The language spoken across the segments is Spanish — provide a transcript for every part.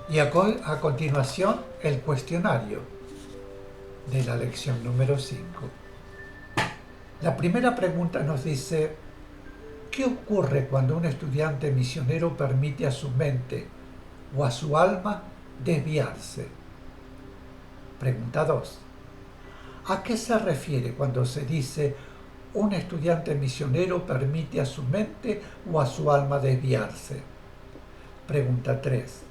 Y a continuación, el cuestionario de la lección número 5. La primera pregunta nos dice: ¿qué ocurre cuando un estudiante misionero permite a su mente o a su alma desviarse? Pregunta 2. ¿A qué se refiere cuando se dice un estudiante misionero permite a su mente o a su alma desviarse? Pregunta 3.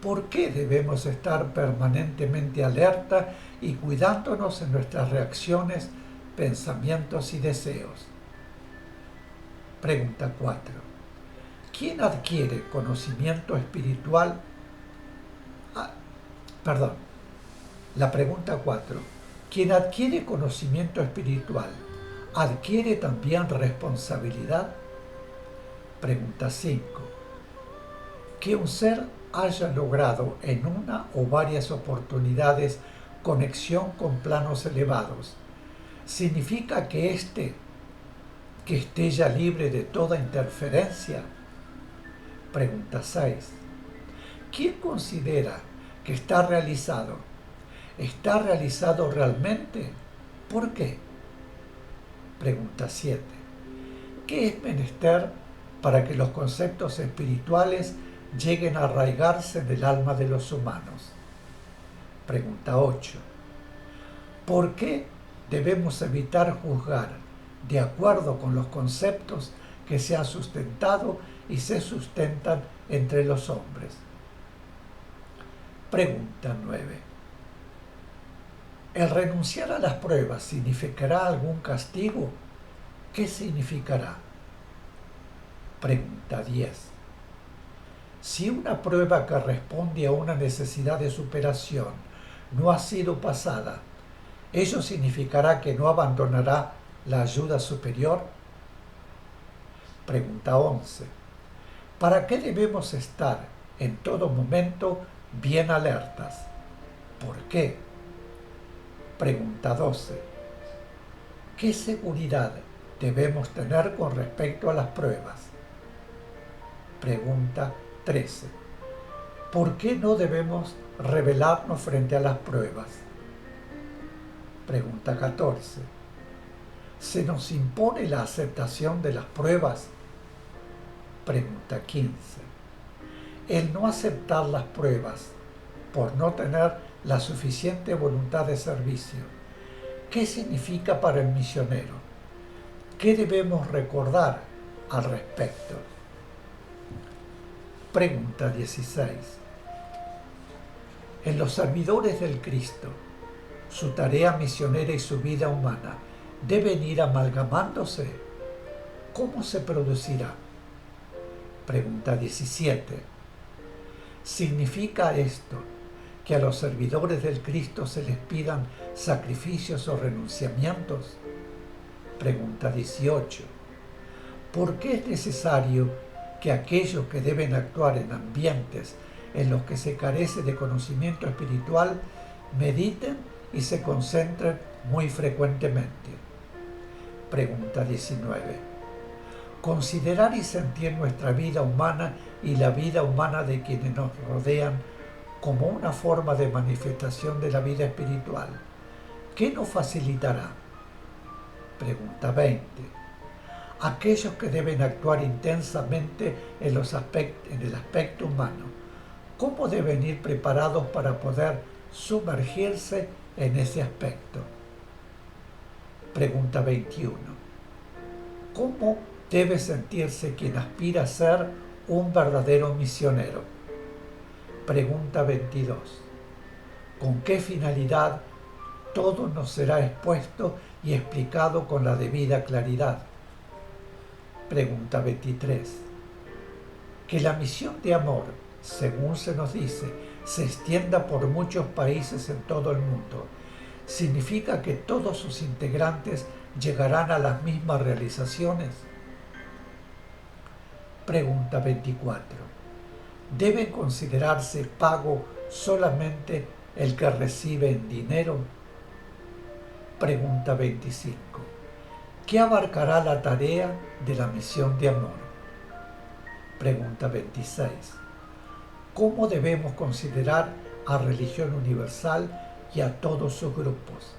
¿Por qué debemos estar permanentemente alerta y cuidándonos en nuestras reacciones, pensamientos y deseos? Pregunta 4. ¿Quién adquiere conocimiento espiritual? Ah, perdón. La pregunta 4. ¿Quien adquiere conocimiento espiritual adquiere también responsabilidad? Pregunta 5. Que un ser haya logrado en una o varias oportunidades conexión con planos elevados, ¿significa que esté ya libre de toda interferencia? Pregunta 6. ¿Quién considera que está realizado? ¿Está realizado realmente? ¿Por qué? Pregunta 7. ¿Qué es menester para que los conceptos espirituales lleguen a arraigarse en el alma de los humanos? Pregunta 8. ¿Por qué debemos evitar juzgar de acuerdo con los conceptos que se han sustentado y se sustentan entre los hombres? Pregunta 9. ¿El renunciar a las pruebas significará algún castigo? ¿Qué significará? Pregunta 10. Si una prueba que responde a una necesidad de superación no ha sido pasada, ¿ello significará que no abandonará la ayuda superior? Pregunta 11. ¿Para qué debemos estar en todo momento bien alertas? ¿Por qué? Pregunta 12. ¿Qué seguridad debemos tener con respecto a las pruebas? Pregunta 13. ¿Por qué no debemos rebelarnos frente a las pruebas? Pregunta 14. ¿Se nos impone la aceptación de las pruebas? Pregunta 15. El no aceptar las pruebas por no tener la suficiente voluntad de servicio, ¿qué significa para el misionero? ¿Qué debemos recordar al respecto? Pregunta 16. En los servidores del Cristo, su tarea misionera y su vida humana deben ir amalgamándose. ¿Cómo se producirá? Pregunta 17. ¿Significa esto que a los servidores del Cristo se les pidan sacrificios o renunciamientos? Pregunta 18. ¿Por qué es necesario que aquellos que deben actuar en ambientes en los que se carece de conocimiento espiritual mediten y se concentren muy frecuentemente? Pregunta 19. Considerar y sentir nuestra vida humana y la vida humana de quienes nos rodean como una forma de manifestación de la vida espiritual, ¿qué nos facilitará? Pregunta 20. Aquellos que deben actuar intensamente en el aspecto humano, ¿cómo deben ir preparados para poder sumergirse en ese aspecto? Pregunta 21. ¿Cómo debe sentirse quien aspira a ser un verdadero misionero? Pregunta 22. ¿Con qué finalidad todo nos será expuesto y explicado con la debida claridad? Pregunta 23. Que la misión de amor, según se nos dice, se extienda por muchos países en todo el mundo, ¿significa que todos sus integrantes llegarán a las mismas realizaciones? Pregunta 24. ¿Debe considerarse pago solamente el que recibe en dinero? Pregunta 25. ¿Qué abarcará la tarea de la misión de amor? Pregunta 26. ¿Cómo debemos considerar a Religión Universal y a todos sus grupos?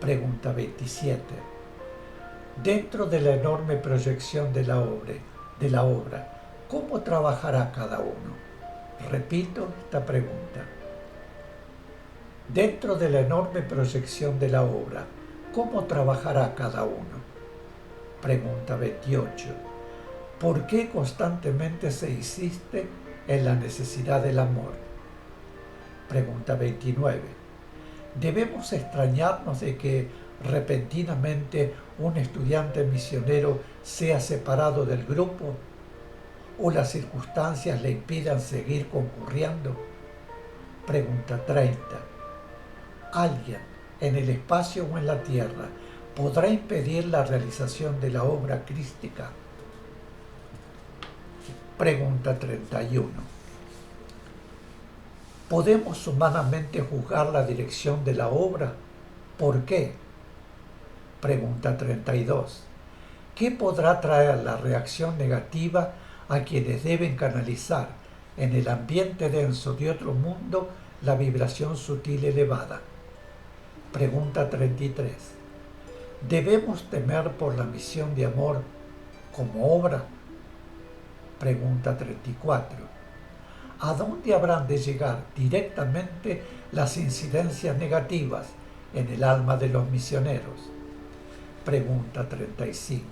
Pregunta 27. Dentro de la enorme proyección de la obra, ¿cómo trabajará cada uno? Repito esta pregunta. Dentro de la enorme proyección de la obra, ¿cómo trabajará cada uno? Pregunta 28. ¿Por qué constantemente se insiste en la necesidad del amor? Pregunta 29. ¿Debemos extrañarnos de que repentinamente un estudiante misionero sea separado del grupo o las circunstancias le impidan seguir concurriendo? Pregunta 30. ¿Alguien en el espacio o en la tierra podrá impedir la realización de la obra crística? Pregunta 31. ¿Podemos humanamente juzgar la dirección de la obra? ¿Por qué? Pregunta 32. ¿Qué podrá traer la reacción negativa a quienes deben canalizar en el ambiente denso de otro mundo la vibración sutil elevada? Pregunta 33. ¿Debemos temer por la misión de amor como obra? Pregunta 34. ¿A dónde habrán de llegar directamente las incidencias negativas en el alma de los misioneros? Pregunta 35.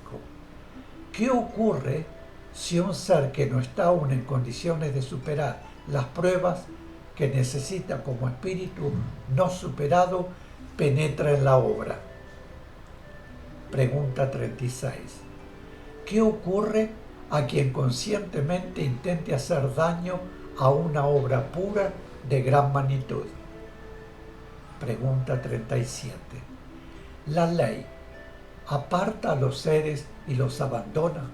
¿Qué ocurre si un ser que no está aún en condiciones de superar las pruebas que necesita como espíritu no superado penetra en la obra? Pregunta 36. ¿Qué ocurre a quien conscientemente intente hacer daño a una obra pura de gran magnitud? Pregunta 37. ¿La ley aparta a los seres y los abandona?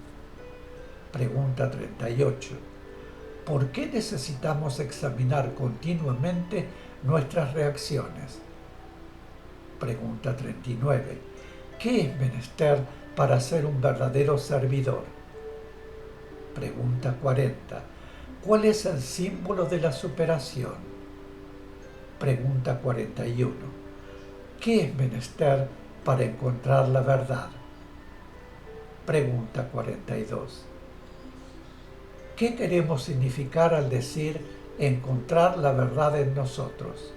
Pregunta 38. ¿Por qué necesitamos examinar continuamente nuestras reacciones? Pregunta 39. ¿Qué es menester para ser un verdadero servidor? Pregunta 40. ¿Cuál es el símbolo de la superación? Pregunta 41. ¿Qué es menester para encontrar la verdad? Pregunta 42. ¿Qué queremos significar al decir encontrar la verdad en nosotros?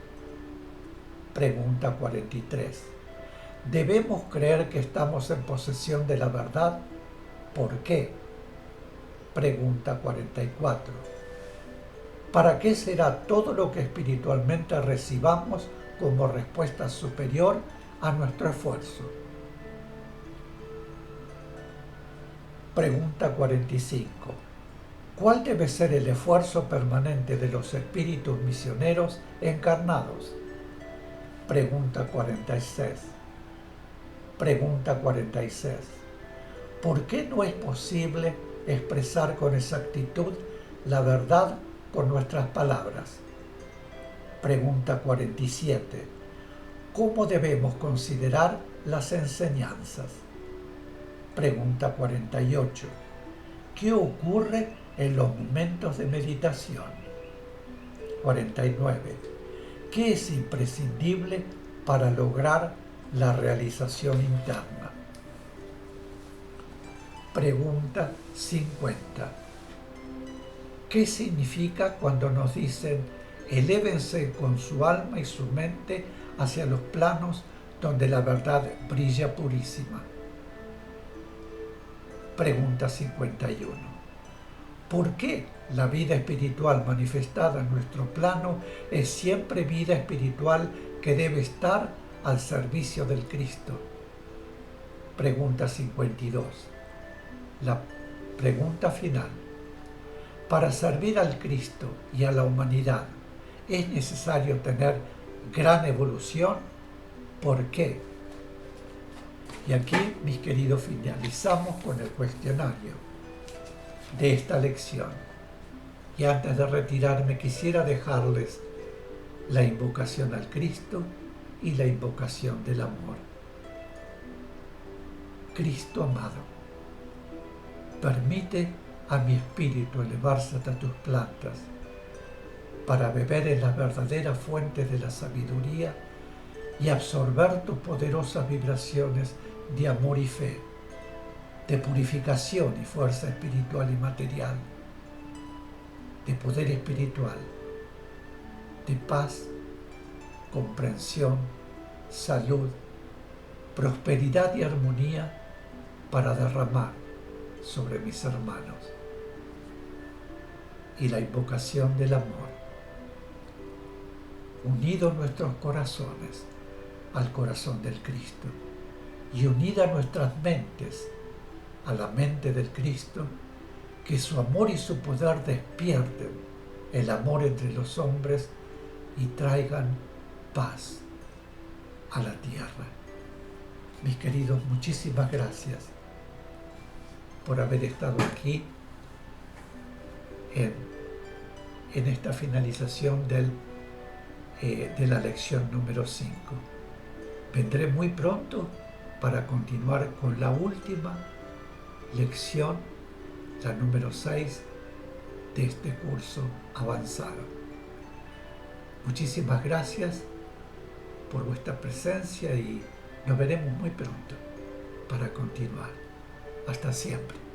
Pregunta 43. ¿Debemos creer que estamos en posesión de la verdad? ¿Por qué? Pregunta 44. ¿Para qué será todo lo que espiritualmente recibamos como respuesta superior a nuestro esfuerzo? Pregunta 45. ¿Cuál debe ser el esfuerzo permanente de los espíritus misioneros encarnados? Pregunta 46. Pregunta 46. ¿Por qué no es posible expresar con exactitud la verdad con nuestras palabras? Pregunta 47. ¿Cómo debemos considerar las enseñanzas? Pregunta 48. ¿Qué ocurre en los momentos de meditación? 49. ¿Qué es imprescindible para lograr la realización interna? Pregunta 50. ¿Qué significa cuando nos dicen elévense con su alma y su mente hacia los planos donde la verdad brilla purísima? Pregunta 51. ¿Por qué la vida espiritual manifestada en nuestro plano es siempre vida espiritual que debe estar al servicio del Cristo? Pregunta 52. La pregunta final. Para servir al Cristo y a la humanidad, ¿es necesario tener gran evolución? ¿Por qué? Y aquí, mis queridos, finalizamos con el cuestionario de esta lección. Y antes de retirarme, quisiera dejarles la invocación al Cristo y la invocación del amor. Cristo amado, permite a mi espíritu elevarse hasta tus plantas para beber en las verdaderas fuentes de la sabiduría y absorber tus poderosas vibraciones de amor y fe, de purificación y fuerza espiritual y material, de poder espiritual, de paz, comprensión, salud, prosperidad y armonía para derramar sobre mis hermanos. Y la invocación del amor. Unidos nuestros corazones al corazón del Cristo y unidas nuestras mentes a la mente del Cristo, que su amor y su poder despierten el amor entre los hombres y traigan paz a la tierra. Mis queridos, muchísimas gracias por haber estado aquí en esta finalización de la lección número 5. Vendré muy pronto para continuar con la última lección, la número 6 de este curso avanzado. Muchísimas gracias por vuestra presencia y nos veremos muy pronto para continuar. Hasta siempre.